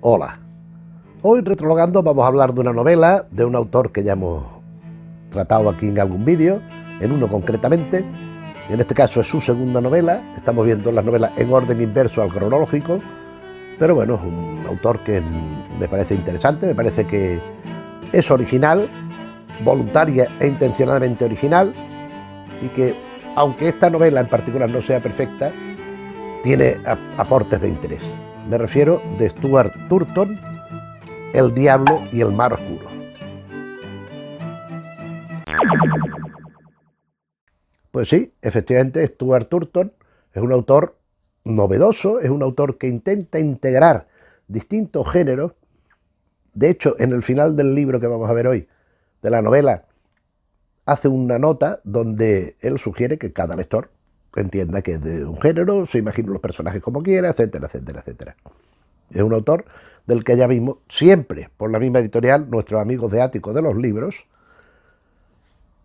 Hola, hoy Retrologando vamos a hablar de una novela de un autor que ya hemos tratado aquí en algún vídeo, en uno concretamente. En este caso es su segunda novela, estamos viendo las novelas en orden inverso al cronológico, pero bueno, es un autor que me parece interesante, me parece que es original, voluntaria e intencionadamente original, y que aunque esta novela en particular no sea perfecta, tiene aportes de interés. Me refiero de Stuart Turton, El diablo y el mar oscuro. Pues sí, efectivamente, Stuart Turton es un autor novedoso, es un autor que intenta integrar distintos géneros. De hecho, en el final del libro que vamos a ver hoy, de la novela, hace una nota donde él sugiere que cada lector entienda que es de un género, se imagine los personajes como quiera, etcétera, etcétera, etcétera. Es un autor del que ya vimos siempre, por la misma editorial, nuestros amigos de Ático de los Libros.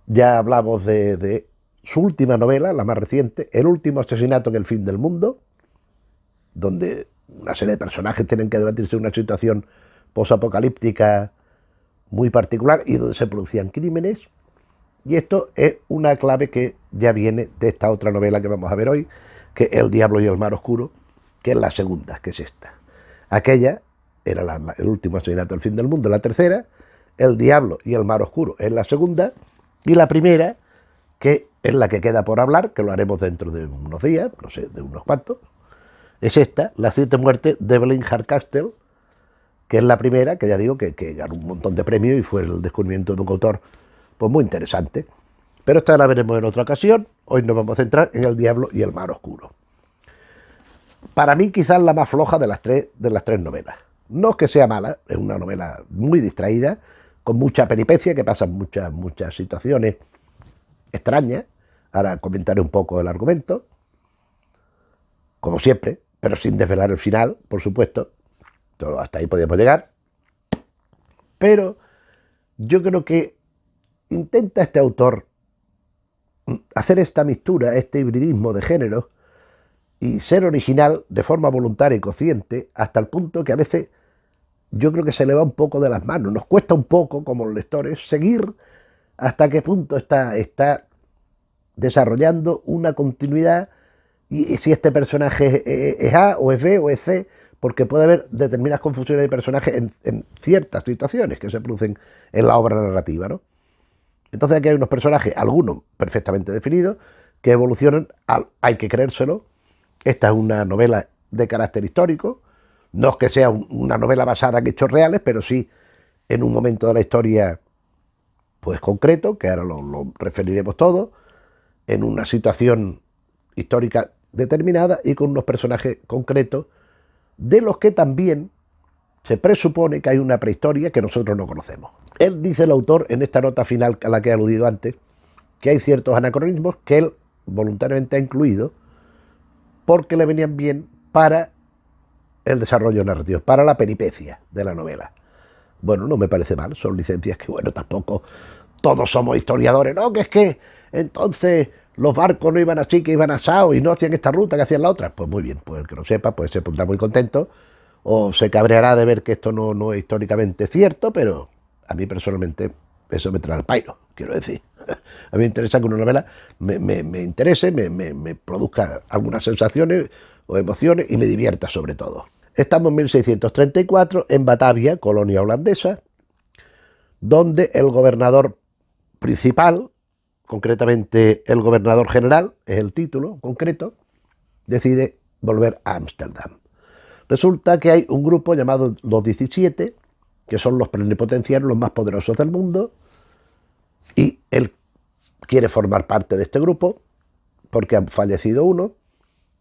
Ya hablamos de su última novela, la más reciente, El último asesinato en el fin del mundo, donde una serie de personajes tienen que debatirse una situación posapocalíptica muy particular y donde se producían crímenes. Y esto es una clave que ya viene de esta otra novela que vamos a ver hoy, que es El diablo y el mar oscuro, que es la segunda, que es esta. Aquella era el último asesinato del fin del mundo, la tercera. El diablo y el mar oscuro es la segunda. Y la primera, que es la que queda por hablar, que lo haremos dentro de unos días, no sé, de unos cuantos, es esta, Las siete muertes de Evelyn Hardcastle, que es la primera, que ya digo que ganó un montón de premios y fue el descubrimiento de un autor pues muy interesante. Pero esta la veremos en otra ocasión. Hoy nos vamos a centrar en El diablo y el mar oscuro. Para mí quizás la más floja de las tres novelas. No es que sea mala, es una novela muy distraída, con mucha peripecia, que pasan muchas situaciones extrañas. Ahora comentaré un poco el argumento, como siempre, pero sin desvelar el final, por supuesto. Todo hasta ahí podíamos llegar. Pero yo creo que intenta este autor hacer esta mixtura, este hibridismo de géneros y ser original de forma voluntaria y consciente, hasta el punto que a veces yo creo que se le va un poco de las manos. Nos cuesta un poco, como los lectores, seguir hasta qué punto está desarrollando una continuidad y si este personaje es A o es B o es C, porque puede haber determinadas confusiones de personajes en ciertas situaciones que se producen en la obra narrativa, ¿no? Entonces aquí hay unos personajes, algunos perfectamente definidos, que evolucionan hay que creérselo. Esta es una novela de carácter histórico, no es que sea una novela basada en hechos reales, pero sí en un momento de la historia pues concreto, que ahora lo referiremos todo, en una situación histórica determinada y con unos personajes concretos de los que también se presupone que hay una prehistoria que nosotros no conocemos. Él dice, el autor, en esta nota final a la que he aludido antes, que hay ciertos anacronismos que él voluntariamente ha incluido porque le venían bien para el desarrollo narrativo, para la peripecia de la novela. Bueno, no me parece mal, son licencias que, bueno, tampoco todos somos historiadores, ¿no? Que es que entonces los barcos no iban así, que iban asados y no hacían esta ruta, que hacían la otra. Pues muy bien, pues el que lo sepa, pues se pondrá muy contento o se cabreará de ver que esto no es históricamente cierto, pero a mí personalmente eso me trae al pairo, quiero decir. A mí me interesa que una novela me interese, me produzca algunas sensaciones o emociones y me divierta sobre todo. Estamos en 1634 en Batavia, colonia holandesa, donde el gobernador principal, concretamente el gobernador general, es el título concreto, decide volver a Ámsterdam. Resulta que hay un grupo llamado los 17, que son los plenipotenciarios, los más poderosos del mundo, y él quiere formar parte de este grupo porque ha fallecido uno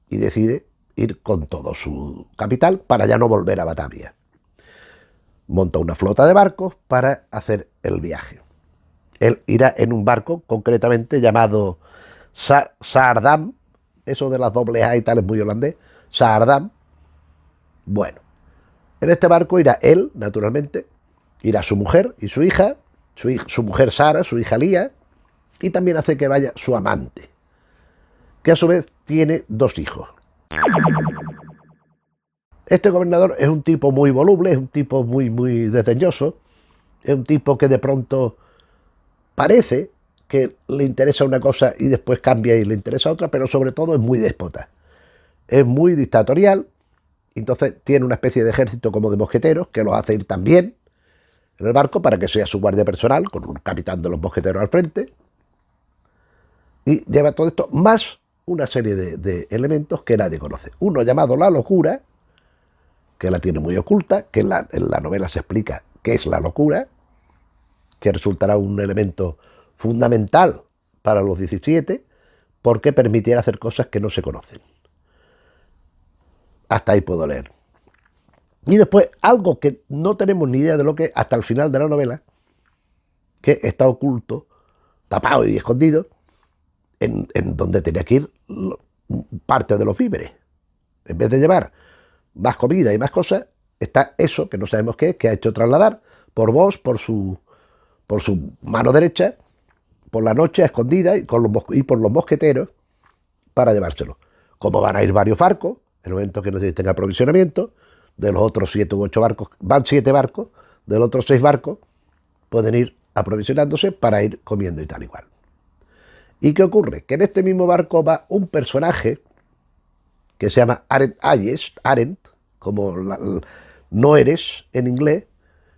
y decide ir con todo su capital para ya no volver a Batavia. Monta una flota de barcos para hacer el viaje. Él irá en un barco concretamente llamado Saardam, eso de las doble A y tal es muy holandés, Saardam. Bueno, en este barco irá él, naturalmente, irá su mujer y su hija, su mujer Sara, su hija Lía, y también hace que vaya su amante, que a su vez tiene dos hijos. Este gobernador es un tipo muy voluble, es un tipo muy desdeñoso, es un tipo que de pronto parece que le interesa una cosa y después cambia y le interesa otra, pero sobre todo es muy déspota. Es muy dictatorial, entonces tiene una especie de ejército como de mosqueteros que los hace ir también en el barco para que sea su guardia personal, con un capitán de los mosqueteros al frente, y lleva todo esto más una serie de elementos que nadie conoce. Uno llamado la locura, que la tiene muy oculta, que en la novela se explica qué es la locura, que resultará un elemento fundamental para los 17, porque permitiera hacer cosas que no se conocen. Hasta ahí puedo leer. Y después, algo que no tenemos ni idea de lo que es hasta el final de la novela, que está oculto, tapado y escondido, en donde tenía que ir parte de los víveres. En vez de llevar más comida y más cosas, está eso, que no sabemos qué es, que ha hecho trasladar por vos, por su mano derecha, por la noche a escondida y por los mosqueteros para llevárselo. Como van a ir varios barcos, en el momento que necesiten aprovisionamiento, de los otros 7 u 8 barcos, van 7 barcos, de los otros 6 barcos pueden ir aprovisionándose para ir comiendo y tal igual. ¿Y qué ocurre? Que en este mismo barco va un personaje que se llama Arendt, como no eres en inglés,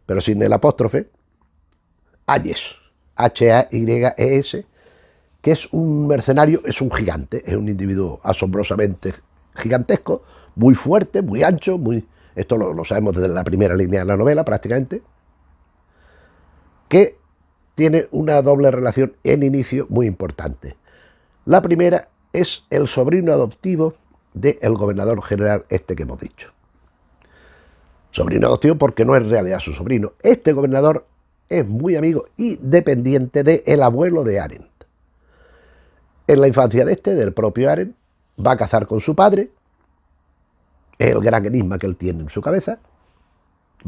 pero sin el apóstrofe, Hayes, Hayes, que es un mercenario, es un gigante, es un individuo asombrosamente gigantesco, muy fuerte, muy ancho, esto lo sabemos desde la primera línea de la novela prácticamente, que tiene una doble relación en inicio muy importante. La primera es el sobrino adoptivo del gobernador general este que hemos dicho. Sobrino adoptivo porque no es en realidad su sobrino. Este gobernador es muy amigo y dependiente del abuelo de Arendt. En la infancia del propio Arendt, va a cazar con su padre, es el gran enigma que él tiene en su cabeza,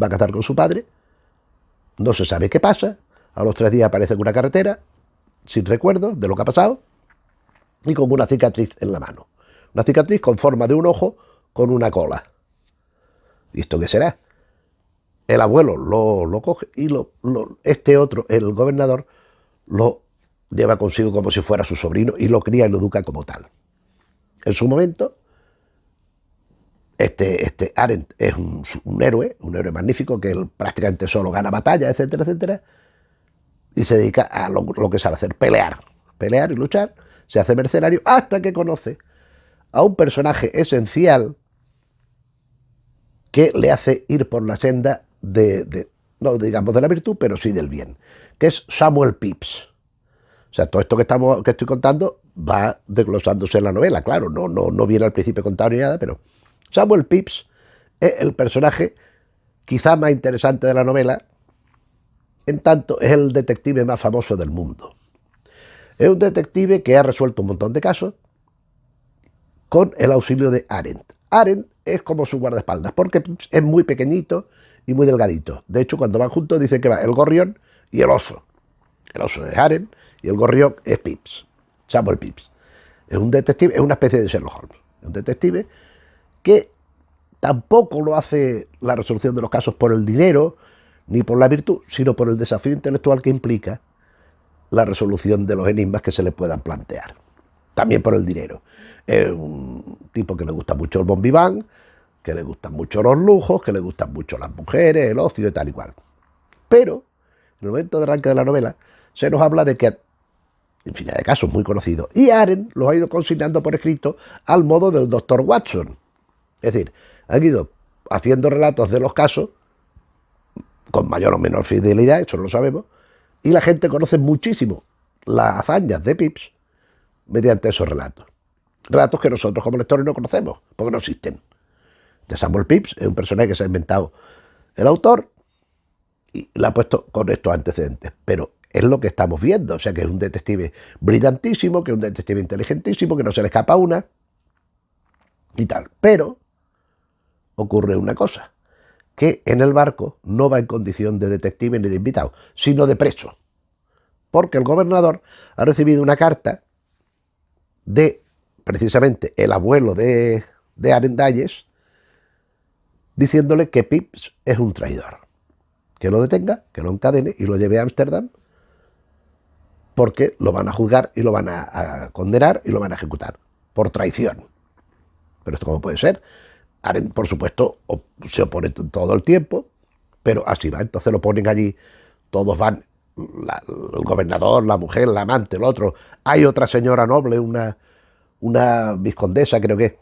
va a cazar con su padre, no se sabe qué pasa, a los 3 días aparece en una carretera, sin recuerdo de lo que ha pasado, y con una cicatriz en la mano. Una cicatriz con forma de un ojo con una cola. ¿Y esto qué será? El abuelo lo coge y este otro, el gobernador, lo lleva consigo como si fuera su sobrino y lo cría y lo educa como tal. En su momento, este Arendt es un héroe magnífico, que él prácticamente solo gana batallas, etcétera, etcétera, y se dedica a lo que sabe hacer, pelear y luchar, se hace mercenario hasta que conoce a un personaje esencial que le hace ir por la senda no digamos de la virtud, pero sí del bien, que es Samuel Pepys. O sea, todo esto que estoy contando va desglosándose en la novela, claro, no viene al principio contado ni nada, pero Samuel Pepys es el personaje quizá más interesante de la novela, en tanto es el detective más famoso del mundo. Es un detective que ha resuelto un montón de casos con el auxilio de Arendt. Arendt es como su guardaespaldas, porque es muy pequeñito y muy delgadito. De hecho, cuando van juntos dice que va el gorrión y el oso. El oso es Arendt y el gorrión es Pepys, Samuel Pepys. Es un detective, es una especie de Sherlock Holmes. Es un detective que tampoco lo hace la resolución de los casos por el dinero ni por la virtud, sino por el desafío intelectual que implica la resolución de los enigmas que se le puedan plantear. También por el dinero. Es un tipo que le gusta mucho el bon vivant, que le gustan mucho los lujos, que le gustan mucho las mujeres, el ocio y tal y cual. Pero, en el momento de arranque de la novela, se nos habla de que, en fin, de casos muy conocidos, y Arendt los ha ido consignando por escrito al modo del doctor Watson. Es decir, han ido haciendo relatos de los casos con mayor o menor fidelidad, eso no lo sabemos, y la gente conoce muchísimo las hazañas de Pepys mediante esos relatos. Relatos que nosotros como lectores no conocemos, porque no existen. De Samuel Pepys es un personaje que se ha inventado el autor y le ha puesto con estos antecedentes, pero es lo que estamos viendo, o sea que es un detective brillantísimo, que es un detective inteligentísimo, que no se le escapa una y tal. Pero ocurre una cosa, que en el barco no va en condición de detective ni de invitado, sino de preso, porque el gobernador ha recibido una carta de precisamente el abuelo de Arendt, diciéndole que Pips es un traidor, que lo detenga, que lo encadene y lo lleve a Ámsterdam, porque lo van a juzgar y lo van a condenar y lo van a ejecutar por traición. Pero esto cómo puede ser. Arendt, por supuesto, se opone todo el tiempo, pero así va. Entonces lo ponen allí, todos van, el gobernador, la mujer, la amante, el otro. Hay otra señora noble, una vizcondesa, creo que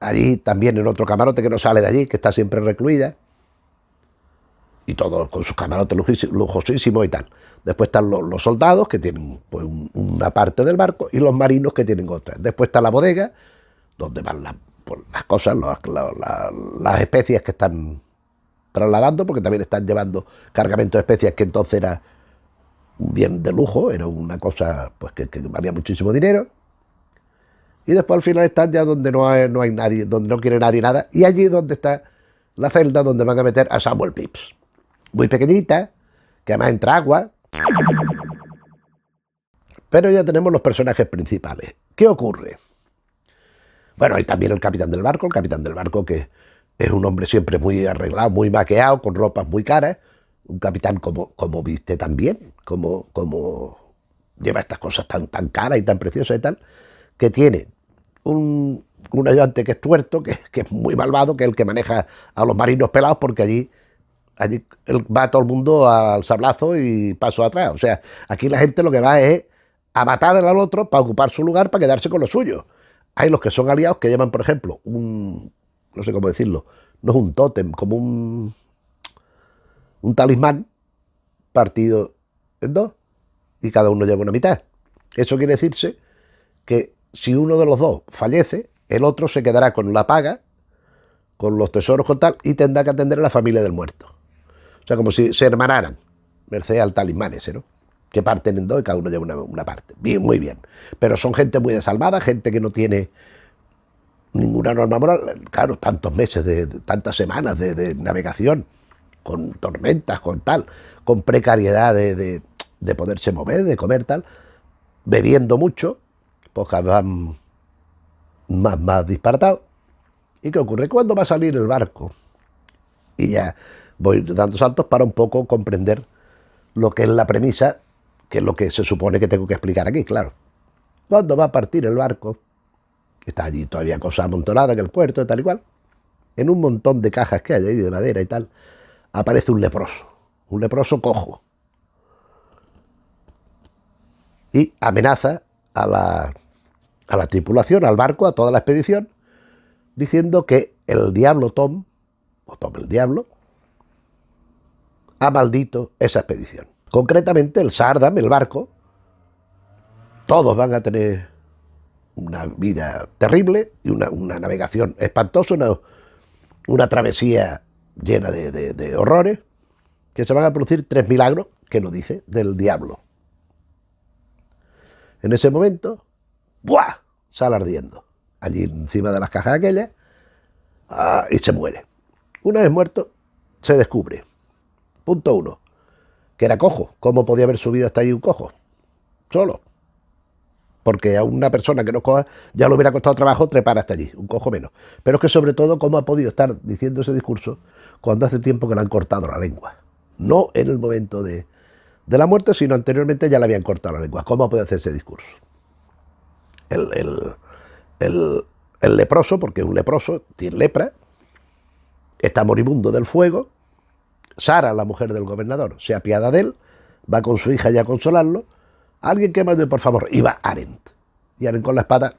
allí también en otro camarote que no sale de allí, que está siempre recluida. Y todos con sus camarotes lujosísimos y tal. Después están los soldados, que tienen pues, una parte del barco, y los marinos, que tienen otra. Después está la bodega, donde van las cosas, las especias que están trasladando, porque también están llevando cargamento de especias, que entonces era un bien de lujo, era una cosa pues que valía muchísimo dinero. Y después al final están ya donde no hay nadie, donde no quiere nadie nada, y allí donde está la celda donde van a meter a Samuel Pepys. Muy pequeñita, que además entra agua. Pero ya tenemos los personajes principales. ¿Qué ocurre? Bueno, hay también el capitán del barco que es un hombre siempre muy arreglado, muy maqueado, con ropas muy caras. Un capitán como viste también, como lleva estas cosas tan caras y tan preciosas y tal, que tiene un ayudante que es tuerto, que es muy malvado, que es el que maneja a los marinos pelados, porque allí va todo el mundo al sablazo y paso atrás. O sea, aquí la gente lo que va es a matar al otro para ocupar su lugar, para quedarse con lo suyo. Hay los que son aliados, que llevan, por ejemplo, no sé cómo decirlo, no es un tótem, como un talismán partido en dos, y cada uno lleva una mitad. Eso quiere decirse que si uno de los dos fallece, el otro se quedará con la paga, con los tesoros, con tal, y tendrá que atender a la familia del muerto. O sea, como si se hermanaran, merced al talismán ese, ¿no? Que parten en dos y cada uno lleva una parte. Bien, muy bien. Pero son gente muy desalmada, gente que no tiene ninguna norma moral. Claro, tantos meses, tantas semanas de navegación, con tormentas, con tal, con precariedad de poderse mover, de comer, tal, bebiendo mucho, pues van más disparatados. ¿Y qué ocurre? ¿Cuándo va a salir el barco? Y ya voy dando saltos para un poco comprender lo que es la premisa, que es lo que se supone que tengo que explicar aquí, claro. ¿Cuándo va a partir el barco? Está allí todavía cosa amontonada en el puerto y tal y cual. En un montón de cajas que hay ahí de madera y tal, aparece un leproso cojo. Y amenaza a la tripulación, al barco, a toda la expedición, diciendo que el diablo Tom, o Tom el diablo, ha maldito esa expedición. Concretamente el Sardam, el barco, todos van a tener una vida terrible y una navegación espantosa, una travesía llena de horrores, que se van a producir 3 milagros, que nos dice, del diablo. En ese momento, ¡buah!, sale ardiendo, allí encima de las cajas aquellas, y se muere. Una vez muerto, se descubre, punto 1, que era cojo. ¿Cómo podía haber subido hasta ahí un cojo? Solo. Porque a una persona que no coja ya le hubiera costado trabajo trepar hasta allí, un cojo menos. Pero es que sobre todo, ¿cómo ha podido estar diciendo ese discurso cuando hace tiempo que le han cortado la lengua? No en el momento de la muerte, sino anteriormente ya le habían cortado la lengua. ¿Cómo puede hacer ese discurso? El leproso, porque es un leproso, tiene lepra, está moribundo del fuego. Sara, la mujer del gobernador, se apiada de él, va con su hija ya a consolarlo. Alguien que mande, por favor. Y va Arendt. Y Arendt con la espada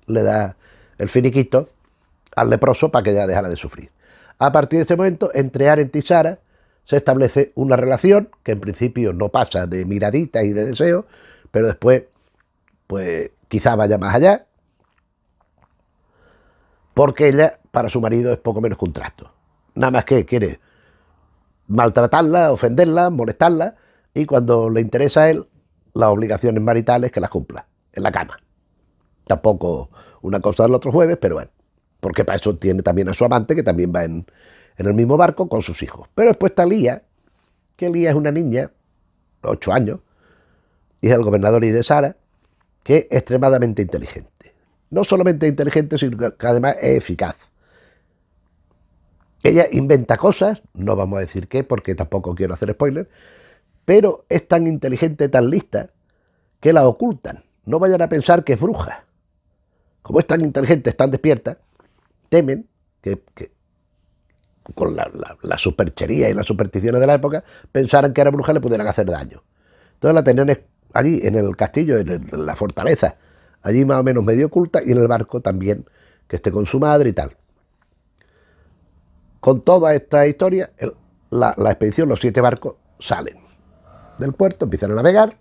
le da el finiquito al leproso para que ya dejara de sufrir. A partir de este momento, entre Arendt y Sara se establece una relación que en principio no pasa de miradita y de deseo, pero después, pues quizá vaya más allá, porque ella, para su marido, es poco menos que un trasto. Nada más que quiere maltratarla, ofenderla, molestarla, y cuando le interesa a él, las obligaciones maritales que las cumpla en la cama. Tampoco una cosa del otro jueves, pero bueno, porque para eso tiene también a su amante, que también va en el mismo barco con sus hijos. Pero después está Lía, que Lía es una niña, 8 años, hija del gobernador y de Sara, que es extremadamente inteligente. No solamente inteligente, sino que además es eficaz. Ella inventa cosas, no vamos a decir qué, porque tampoco quiero hacer spoiler, pero es tan inteligente, tan lista, que la ocultan. No vayan a pensar que es bruja. Como es tan inteligente, es tan despierta, temen que con la superchería y las supersticiones de la época, pensaran que era bruja y le pudieran hacer daño. Entonces la tenían allí en el castillo, en la fortaleza, allí más o menos medio oculta, y en el barco también, que esté con su madre y tal. Con toda esta historia, la expedición, los 7 barcos, salen del puerto, empiezan a navegar,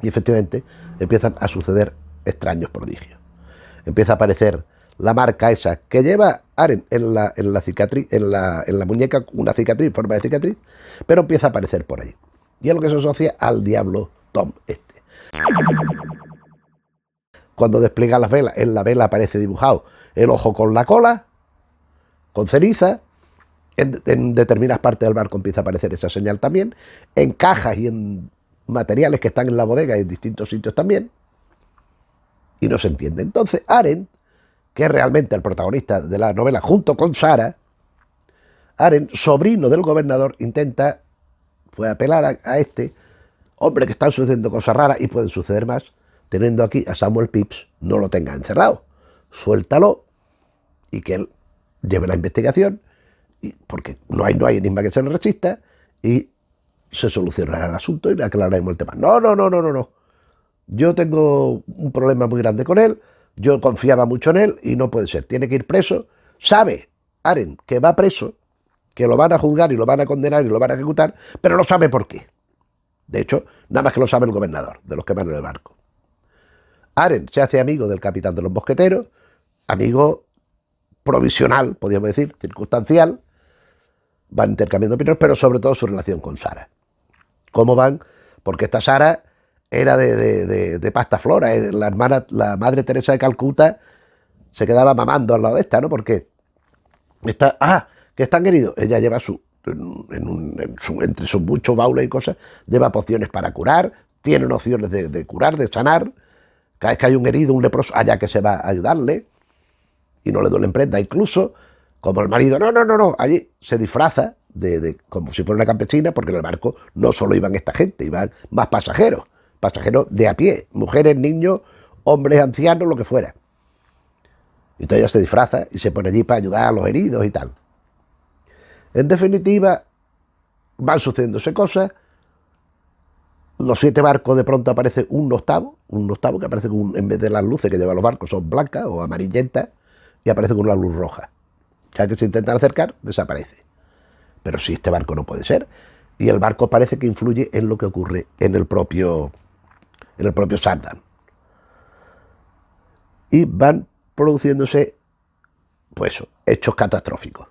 y efectivamente empiezan a suceder extraños prodigios. Empieza a aparecer la marca esa que lleva Aren en la cicatriz, en la muñeca, una cicatriz, forma de cicatriz, pero empieza a aparecer por ahí. Y es lo que se asocia al diablo Tom este. Cuando despliega las velas, en la vela aparece dibujado el ojo con la cola, con ceniza. En determinadas partes del barco empieza a aparecer esa señal también, en cajas y en materiales que están en la bodega y en distintos sitios también, y no se entiende. Entonces Aren, que es realmente el protagonista de la novela, junto con Sara, Aren, sobrino del gobernador, intenta pues apelar a este hombre que están sucediendo cosas raras, y pueden suceder más, teniendo aquí a Samuel Pepys, no lo tenga encerrado, suéltalo y que él lleve la investigación, porque no hay enigma que se le resista, y se solucionará el asunto y le aclararemos el tema. No. Yo tengo un problema muy grande con él, yo confiaba mucho en él y no puede ser, tiene que ir preso. Sabe Aren que va preso, que lo van a juzgar y lo van a condenar y lo van a ejecutar, pero no sabe por qué. De hecho, nada más que lo sabe el gobernador, de los que van en el barco. Aren se hace amigo del capitán de los mosqueteros, amigo provisional, podríamos decir, circunstancial, van intercambiando opiniones, pero sobre todo su relación con Sara. ¿Cómo van? Porque esta Sara era de pasta flora, la hermana, la madre Teresa de Calcuta se quedaba mamando al lado de esta, ¿no? Porque esta, que están heridos, ella lleva entre sus muchos baules y cosas, lleva pociones para curar, tiene nociones de curar, de sanar. Cada vez que hay un herido, un leproso, allá que se va a ayudarle y no le duele en prenda. Incluso, como el marido, no, allí se disfraza como si fuera una campesina, porque en el barco no solo iban esta gente, iban más pasajeros de a pie, mujeres, niños, hombres, ancianos, lo que fuera. Entonces ella se disfraza y se pone allí para ayudar a los heridos y tal. En definitiva, van sucediéndose cosas. Los 7 barcos, de pronto aparece un octavo que aparece en vez de las luces que llevan los barcos son blancas o amarillentas, y aparece con una luz roja. Cada que se intentan acercar, desaparece. Pero si este barco no puede ser, y el barco parece que influye en lo que ocurre en el propio Sardam. Y van produciéndose, pues hechos catastróficos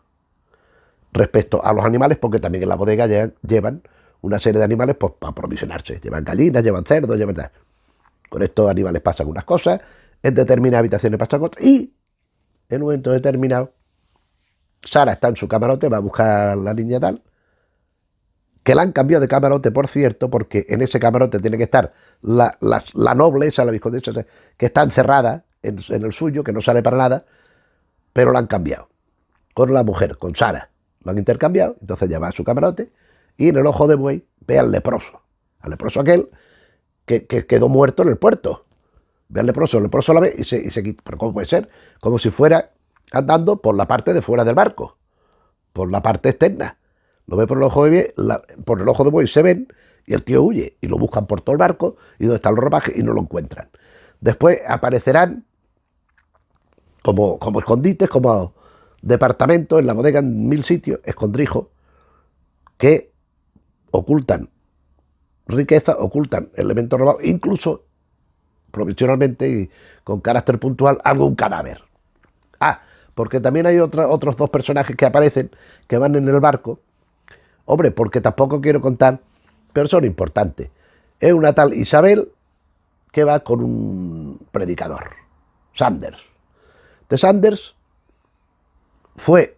respecto a los animales, porque también en la bodega llevan una serie de animales pues, para aprovisionarse. Llevan gallinas, llevan cerdos, llevan tal. Con estos animales pasan unas cosas, en determinadas habitaciones pasan otras, y en un momento determinado, Sara está en su camarote, va a buscar a la niña tal, que la han cambiado de camarote, por cierto, porque en ese camarote tiene que estar la noble, esa, la vizcondesa, que está encerrada en el suyo, que no sale para nada, pero la han cambiado. Con la mujer, con Sara, lo han intercambiado, entonces ella va a su camarote, y en el ojo de buey ve al leproso aquel que quedó muerto en el puerto. Ve al leproso, el leproso la ve y se quita. Pero ¿cómo puede ser? Como si fuera andando por la parte de fuera del barco, por la parte externa. Lo ve por el ojo de buey, se ven, y el tío huye, y lo buscan por todo el barco, y donde están los ropajes, y no lo encuentran. Después aparecerán como escondites, como departamentos en la bodega, en 1000 sitios, escondrijos, que ocultan riqueza, ocultan elementos robados, incluso provisionalmente y con carácter puntual, algún cadáver. Porque también hay otros 2 personajes que aparecen, que van en el barco. Hombre, porque tampoco quiero contar, pero son importantes. Es una tal Isabel que va con un predicador, Sanders. Sanders fue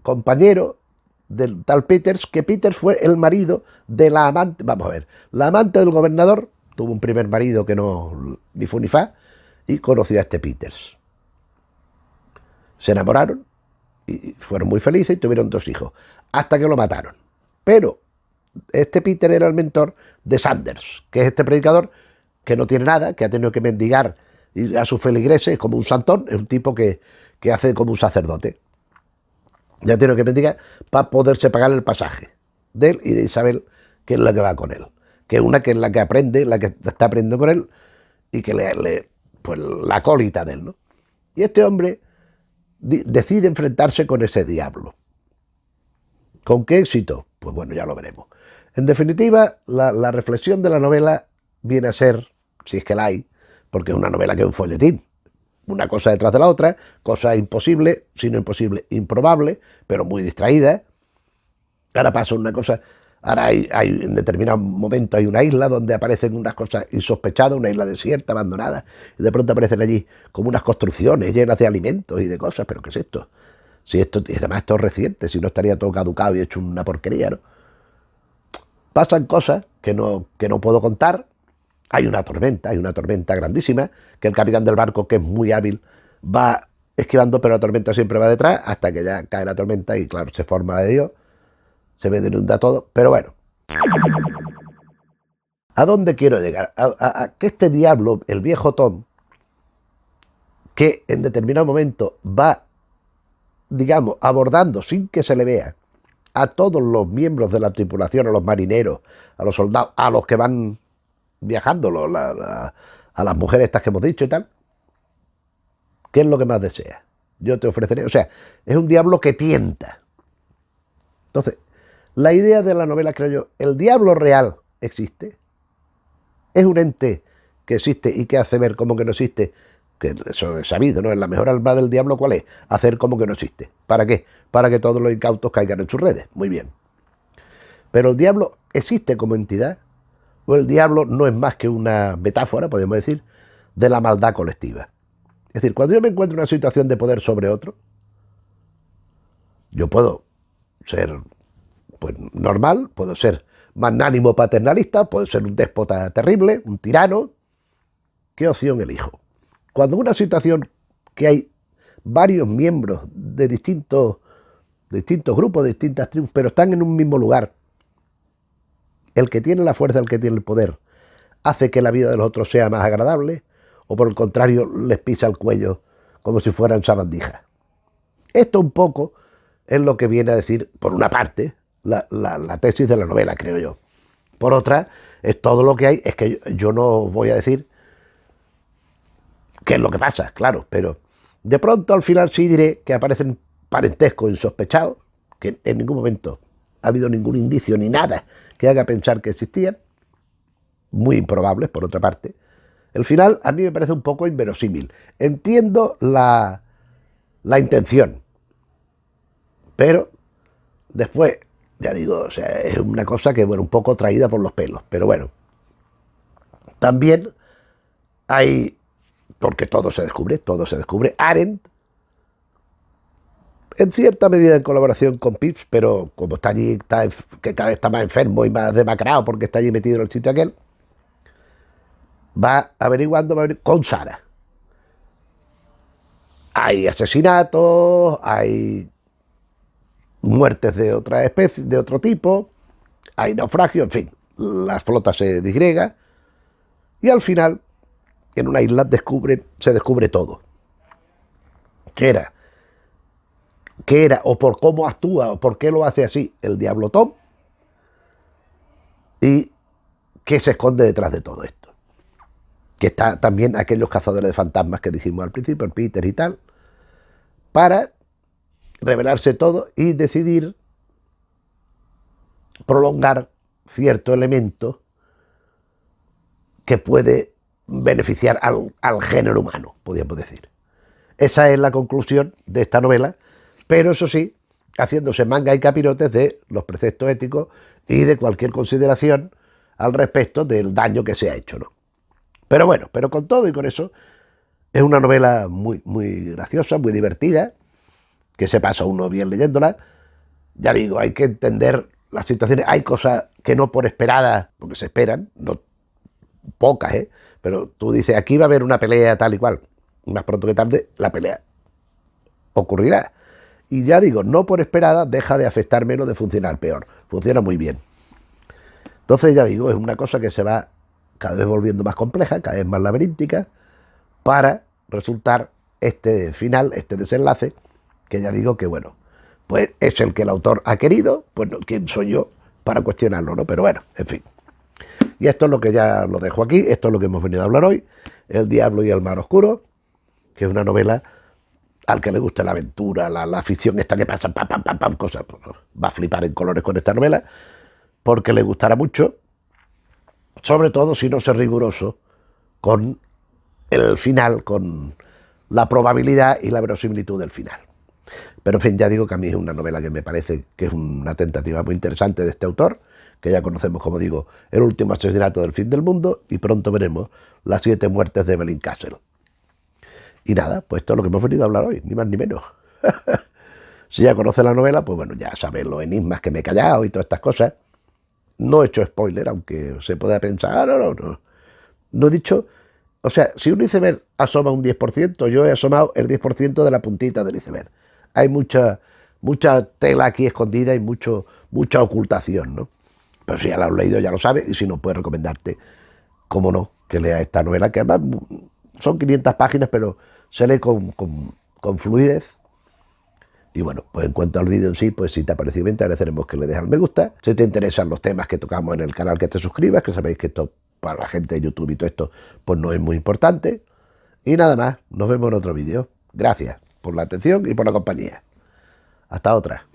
compañero del tal Peters, que Peters fue el marido de la amante, vamos a ver, la amante del gobernador, tuvo un primer marido que no ni fu ni fa, y conoció a este Peters. Se enamoraron, Y fueron muy felices y tuvieron 2 hijos, hasta que lo mataron. Pero este Peter era el mentor de Sanders, que es este predicador que no tiene nada, que ha tenido que mendigar a sus feligreses como un santón, es un tipo que hace como un sacerdote. Ya tiene que mendigar para poderse pagar el pasaje de él y de Isabel, que es la que va con él. Que es una que es la que aprende, la que está aprendiendo con él y que pues la acólita de él, ¿no? Y este hombre decide enfrentarse con ese diablo. ¿Con qué éxito? Pues bueno, ya lo veremos. En definitiva, la reflexión de la novela viene a ser, si es que la hay, porque es una novela que es un folletín, una cosa detrás de la otra, cosa imposible, si no imposible, improbable, pero muy distraída. Ahora pasa una cosa, ahora hay en determinado momento hay una isla donde aparecen unas cosas insospechadas, una isla desierta, abandonada, y de pronto aparecen allí como unas construcciones llenas de alimentos y de cosas, pero ¿qué es esto? Si esto, y además esto es reciente, si no estaría todo caducado y hecho una porquería, ¿no? Pasan cosas que no puedo contar. Hay una tormenta grandísima, que el capitán del barco, que es muy hábil, va esquivando, pero la tormenta siempre va detrás, hasta que ya cae la tormenta y claro, se forma la de Dios, se ve inunda todo, pero bueno. ¿A dónde quiero llegar? A que este diablo, el viejo Tom, que en determinado momento va, digamos, abordando sin que se le vea a todos los miembros de la tripulación, a los marineros, a los soldados, a los que van viajando, a las mujeres estas que hemos dicho y tal, ¿qué es lo que más desea? Yo te ofreceré, o sea, es un diablo que tienta. Entonces, la idea de la novela, creo yo, el diablo real existe, es un ente que existe y que hace ver como que no existe, que eso es sabido, ¿no? La mejor alma del diablo, ¿cuál es? Hacer como que no existe. ¿Para qué? Para que todos los incautos caigan en sus redes. Muy bien. Pero el diablo existe como entidad, o el diablo no es más que una metáfora, podemos decir, de la maldad colectiva. Es decir, cuando yo me encuentro en una situación de poder sobre otro, yo puedo ser pues normal, puedo ser magnánimo paternalista, puedo ser un déspota terrible, un tirano. ¿Qué opción elijo? Cuando en una situación que hay varios miembros de distintos grupos, de distintas tribus, pero están en un mismo lugar, el que tiene la fuerza, el que tiene el poder, hace que la vida de los otros sea más agradable, o por el contrario les pisa el cuello como si fueran sabandijas. Esto un poco es lo que viene a decir, por una parte, la tesis de la novela, creo yo. Por otra, es todo lo que hay, es que yo no voy a decir qué es lo que pasa, claro, pero de pronto al final sí diré que aparecen parentescos insospechados, que en ningún momento ha habido ningún indicio ni nada que haga pensar que existían, muy improbables, por otra parte. El final a mí me parece un poco inverosímil. Entiendo la intención, pero después, ya digo, o sea, es una cosa que, bueno, un poco traída por los pelos, pero bueno. También hay, porque todo se descubre, Arendt, en cierta medida en colaboración con Pips, pero como está allí, que cada vez está más enfermo y más demacrado porque está allí metido en el sitio aquel, va averiguando con Sara. Hay asesinatos, hay muertes de otra especie, de otro tipo, hay naufragios, en fin, la flota se disgrega y al final, en una isla se descubre todo. ¿Qué era, o por cómo actúa, o por qué lo hace así el diablo Tom, y qué se esconde detrás de todo esto? Que está también aquellos cazadores de fantasmas que dijimos al principio, el Peter y tal, para revelarse todo y decidir prolongar cierto elemento que puede beneficiar al género humano, podríamos decir. Esa es la conclusión de esta novela, pero eso sí, haciéndose manga y capirotes de los preceptos éticos y de cualquier consideración al respecto del daño que se ha hecho, ¿no? Pero bueno, pero con todo y con eso, es una novela muy, muy graciosa, muy divertida, que se pasa uno bien leyéndola. Ya digo, hay que entender las situaciones. Hay cosas que no por esperadas, porque se esperan, no pocas, pero tú dices, aquí va a haber una pelea tal y cual. Más pronto que tarde, la pelea ocurrirá. y ya digo, no por esperada, deja de afectar menos, de funcionar peor. Funciona muy bien. Entonces, ya digo, es una cosa que se va cada vez volviendo más compleja, cada vez más laberíntica, para resultar este final, este desenlace, que ya digo que, bueno, pues es el que el autor ha querido, pues no, ¿quién soy yo para cuestionarlo, no? Pero bueno, en fin. Y esto es lo que ya lo dejo aquí, esto es lo que hemos venido a hablar hoy, El diablo y el mar oscuro, que es una novela al que le guste la aventura, la ficción esta que pasa, pam, pam, pam, pam, cosas, pues, va a flipar en colores con esta novela, porque le gustará mucho, sobre todo si no es riguroso con el final, con la probabilidad y la verosimilitud del final. Pero en fin, ya digo que a mí es una novela que me parece que es una tentativa muy interesante de este autor, que ya conocemos, como digo, El último asesinato del fin del mundo, y pronto veremos Las 7 muertes de Evelyn Castle. Y nada, pues esto es lo que hemos venido a hablar hoy, ni más ni menos. Si ya conoce la novela, pues bueno, ya sabes los enigmas que me he callado y todas estas cosas. No he hecho spoiler, aunque se pueda pensar, no he dicho, o sea, si un iceberg asoma un 10%, yo he asomado el 10% de la puntita del iceberg. Hay mucha tela aquí escondida y mucha ocultación, ¿no? Pero si ya la has leído, ya lo sabes, y si no, puedes recomendarte, cómo no, que leas esta novela, que además son 500 páginas, pero se lee con fluidez. Y bueno, pues en cuanto al vídeo en sí, pues si te ha parecido bien, te agradeceremos que le dejes al me gusta. Si te interesan los temas que tocamos en el canal, que te suscribas, que sabéis que esto para la gente de YouTube y todo esto, pues no es muy importante. Y nada más, nos vemos en otro vídeo. Gracias por la atención y por la compañía. Hasta otra.